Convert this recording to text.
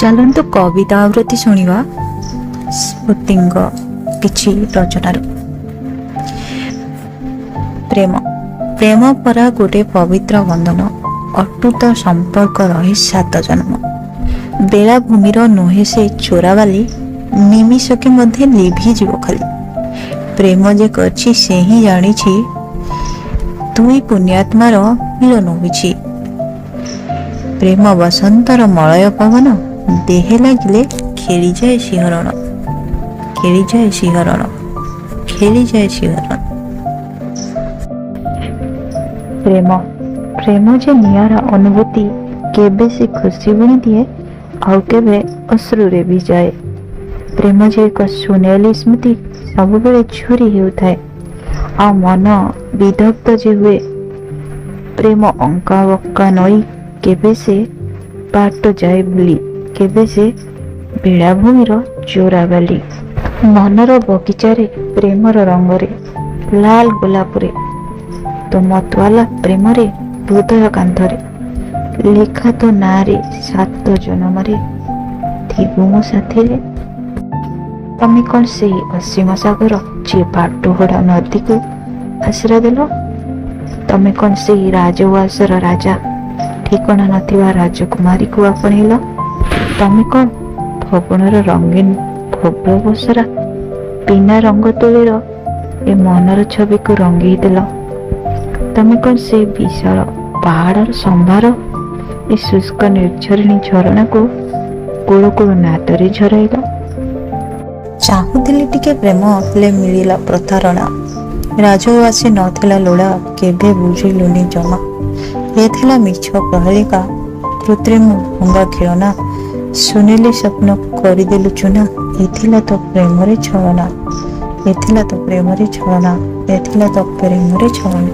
ଚାଲନ୍ତୁ କବିତା ଆବୃତ୍ତି ଶୁଣିବା ସ୍ମୃତିଙ୍କ କିଛି ରଚନାରୁ। ପ୍ରେମ ପ୍ରେମ ପରା ଗୋଟେ ପବିତ୍ର ବନ୍ଧନ, ଅଟୁଟ ସମ୍ପର୍କ ରହି 7 ଜନ୍ମ। ବେଳାଭୂମିର ନୁହେଁ ସେ ଚୋରାବାଲି, ନିମିଷକେ ମଧ୍ୟ ଲିଭିଯିବ ଖାଲି। ପ୍ରେମ ଯେ କରିଛି ସେ ହିଁ ଜାଣିଛି, ଦୁଇ ପୁଣ୍ୟାତ୍ମାର ମିଳନ ହୋଇଛି। ପ୍ରେମ ବସନ୍ତର ମଳୟ ପବନ, ଦେହେ ଲାଗିଲେ ଖେଳିଯାଏ ଶିହରଣ, ଖେଳିଯାଏ ଶିହରଣ, ଖେଳିଯାଏ ଶିହରଣ। ପ୍ରେମ ପ୍ରେମ ଯେ ନିଆରା ଅନୁଭୂତି, କେବେ ସେ ଖୁସି ବୁଣି ଦିଏ, ଆଉ କେବେ ଅଶ୍ରୁରେ ଭିଜାଏ। ପ୍ରେମ ଯେ ଏକ ସୁନେଲି ସ୍ମୃତି, ସବୁବେଳେ ଝୁରି ହେଉଥାଏ, ଆଉ ମନ ବିଦଗ୍ଧ ଯେ ହୁଏ। ପ୍ରେମ ଅଙ୍କା ବଙ୍କା ନଈ, କେବେ ସେ ବାଟ ଯାଏ ଭୁଲି, କେବେ ସେ ବେଳାଭୂମିର ଚୋରାବାଲି। ମନର ବଗିଚାରେ ପ୍ରେମର ରଙ୍ଗରେ, ଲାଲ ଗୋଲାପରେ ତୋ ମତୱାଲା ପ୍ରେମରେ, ହୃଦୟ କାନ୍ଥରେ ଲେଖା ତୋ ନାଁରେ 7 ଜନମରେ, ଥିବୁ ମୋ ସାଥିରେ। ତମେ କ'ଣ ସେଇ ଅସୀମ ସାଗର, ଯିଏ ବାଟୋହଡ଼ା ନଦୀକୁ ଆଶ୍ରା ଦେଲ? ତମେ କ'ଣ ସେଇ ରାଜଉଆସର ରାଜା, ଠିକଣା ନଥିବା ରାଜକୁମାରୀକୁ ଆପଣେଇଲ? ତମେ କ'ଣ ଫଗୁଣର ରଙ୍ଗୀନ ଭବ୍ର ବସରା, ବିନା ରଙ୍ଗ ତୁଳିର ଏ ମନର ଛବିକୁ ରଙ୍ଗେଇ ଦେଲ? ତମେ କ'ଣ ସେ ବିଶାଳ ପାହାଡ଼ର ସମ୍ଭାର, ଏ ଶୁଷ୍କ ନିର୍ଝରିଣୀ ଝରଣାକୁ କୁଳ କୁଳ ନାଦରେ ଝରାଇଲ? ଚାହୁଁଥିଲି ଟିକେ ପ୍ରେମ, ହେଲେ ମିଳିଲା ପ୍ରତାରଣା। ରାଜଉଆସୀ ନଥିଲା ଲୋଡ଼ା, କେବେ ବୁଝିଲୁନି ଜମା। ଏ ଥିଲା ମିଛ ପ୍ରହେଳିକା, କୃତ୍ରିମ ଭଙ୍ଗା ଖେଳନା। ସୁନେଲି ସ୍ୱପ୍ନ କରିଦେଲୁ ଚୁନା, ଏଥିଲା ତ ପ୍ରେମରେ ଛଳନା, ଏଥିଲା ତ ପ୍ରେମରେ ଛଳନା, ଏଥିଲା ତ ପ୍ରେମରେ ଛଳନା।